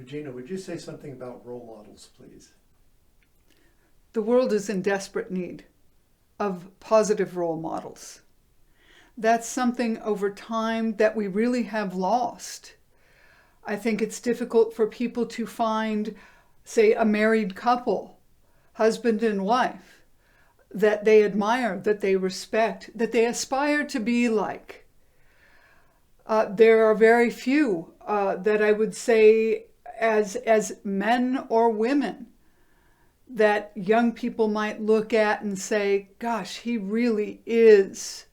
Regina, would you say something about role models, please? The world is in desperate need of positive role models. That's something over time that we really have lost. I think it's difficult for people to find, say, a married couple, husband and wife, that they admire, that they respect, that they aspire to be like. There are very few that I would say as men or women that young people might look at and say, gosh, he really is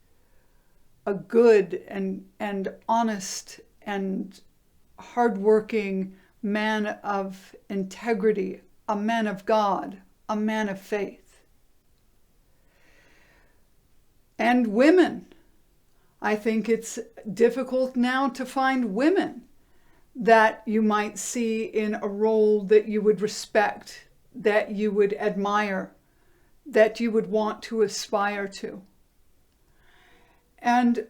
a good and honest and hardworking man of integrity, a man of God, a man of faith. And women. I think it's difficult now to find women that you might see in a role that you would respect, that you would admire, that you would want to aspire to. And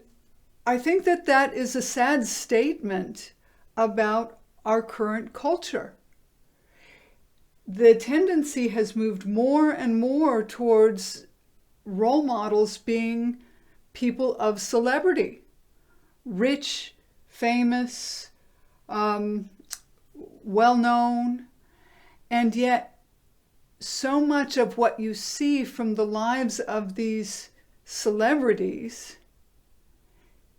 I think that that is a sad statement about our current culture. The tendency has moved more and more towards role models being people of celebrity, rich, famous, well-known, and yet so much of what you see from the lives of these celebrities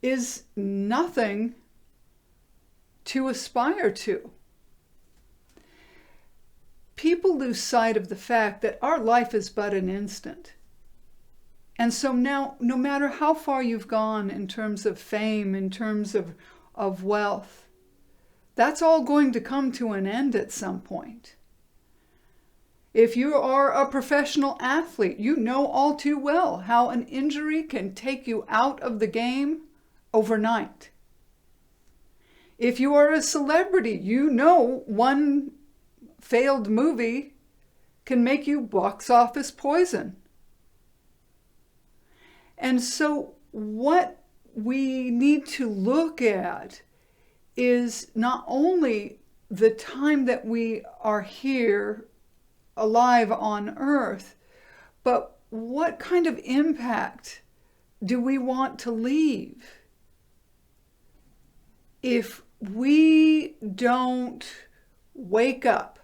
is nothing to aspire to. People lose sight of the fact that our life is but an instant. And so now, no matter how far you've gone in terms of fame, in terms of wealth, that's all going to come to an end at some point. If you are a professional athlete, you know all too well how an injury can take you out of the game overnight. If you are a celebrity, you know one failed movie can make you box office poison. And so what we need to look at is not only the time that we are here alive on earth, but what kind of impact do we want to leave? If we don't wake up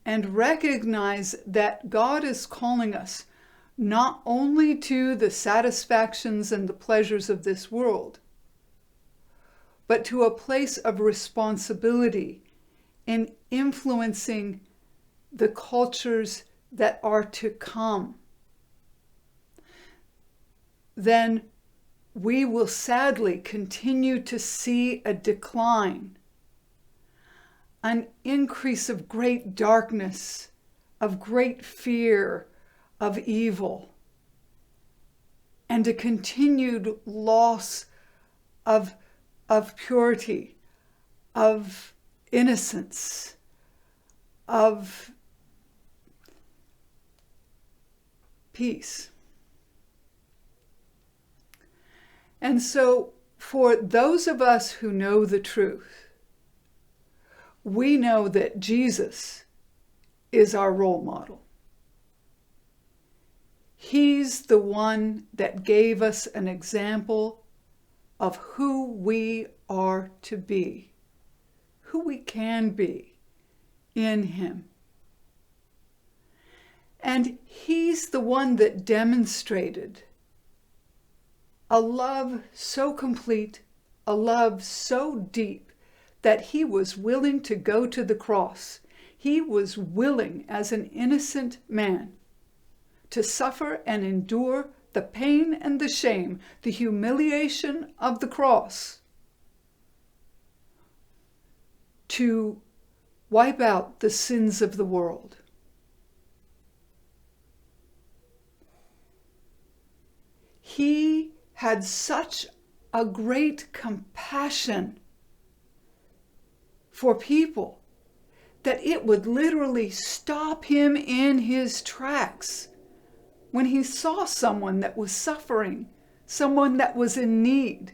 and recognize that God is calling us not only to the satisfactions and the pleasures of this world, but to a place of responsibility in influencing the cultures that are to come, then we will sadly continue to see a decline, an increase of great darkness, of great fear, of evil, and a continued loss of purity, of innocence, of peace. And so for those of us who know the truth, we know that Jesus is our role model. He's the one that gave us an example of who we are to be, who we can be in Him. And He's the one that demonstrated a love so complete, a love so deep, that He was willing to go to the cross. He was willing, as an innocent man, to suffer and endure the pain and the shame, the humiliation of the cross, to wipe out the sins of the world. He had such a great compassion for people that it would literally stop Him in His tracks when He saw someone that was suffering, someone that was in need.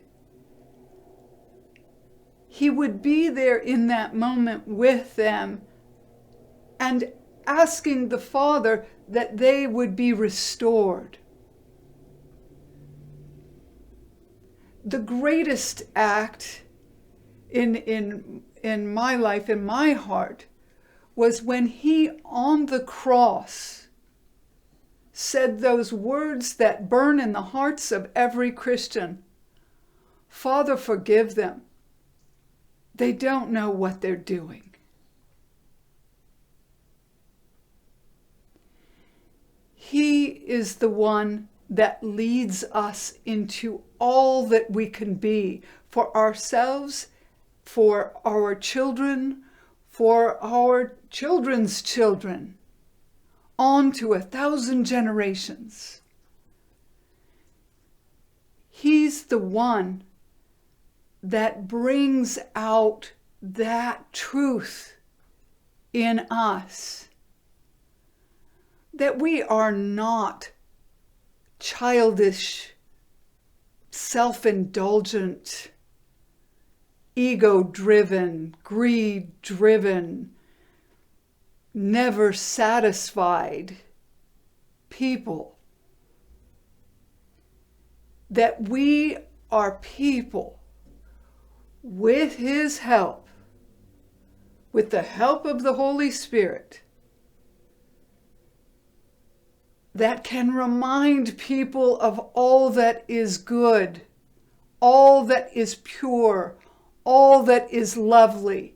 he would be there in that moment with them and asking the Father that they would be restored. The greatest act in my life, in my heart, was when he on the cross said those words that burn in the hearts of every Christian. Father, forgive them. They don't know what they're doing. He is the one that leads us into all that we can be for ourselves, for our children, for our children's children, on to 1,000 generations. He's the one that brings out that truth in us, that we are not childish, self-indulgent, ego-driven, greed-driven, never satisfied people. That we are people with his help, with the help of the Holy Spirit, that can remind people of all that is good, all that is pure, all that is lovely,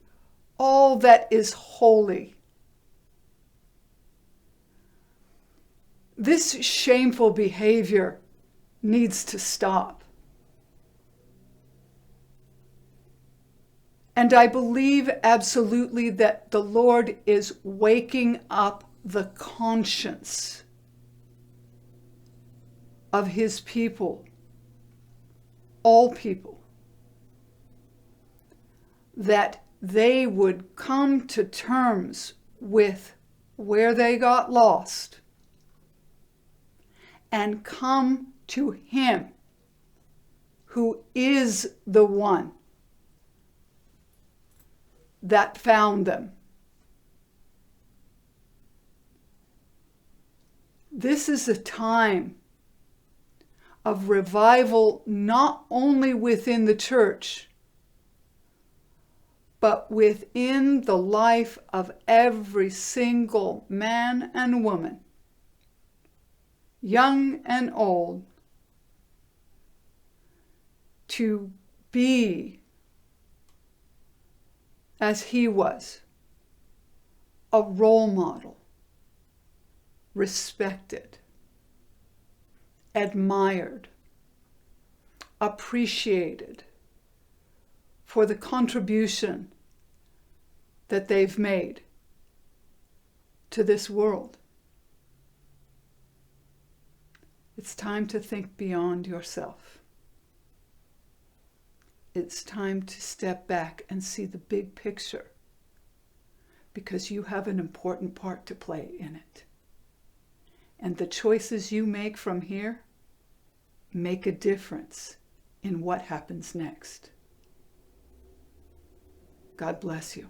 all that is holy. This shameful behavior needs to stop. And I believe absolutely that the Lord is waking up the conscience of his people, all people, that they would come to terms with where they got lost and come to him who is the one that found them. This is a time of revival, not only within the church, but within the life of every single man and woman, young and old, to be as he was, a role model, respected, admired, appreciated for the contribution that they've made to this world. It's time to think beyond yourself. It's time to step back and see the big picture, because you have an important part to play in it. And the choices you make from here make a difference in what happens next. God bless you.